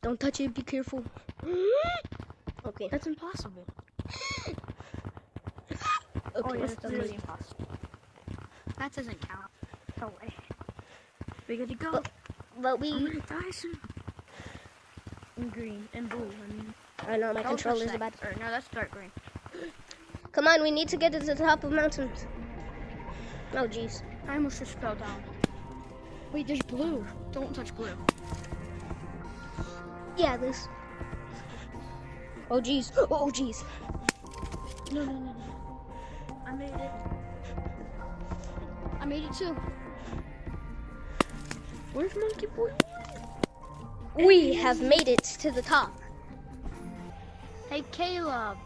Don't touch it. Be careful. Okay. That's impossible. Okay, Oh, yeah, let's that's do really this. impossible. That doesn't count. No way. We gotta go. But we... I'm gonna die soon. In green and blue. I know, my Don't controller's touch about that. Or, no, that's dark green. Come on, we need to get to the top of mountains. Oh, jeez. I almost just fell down. Wait, there's blue. Don't touch blue. Yeah, this. Oh, jeez. Oh, jeez. No. I made it. I made it too. Where's Monkey Boy? We have made it to the top. Hey, Caleb.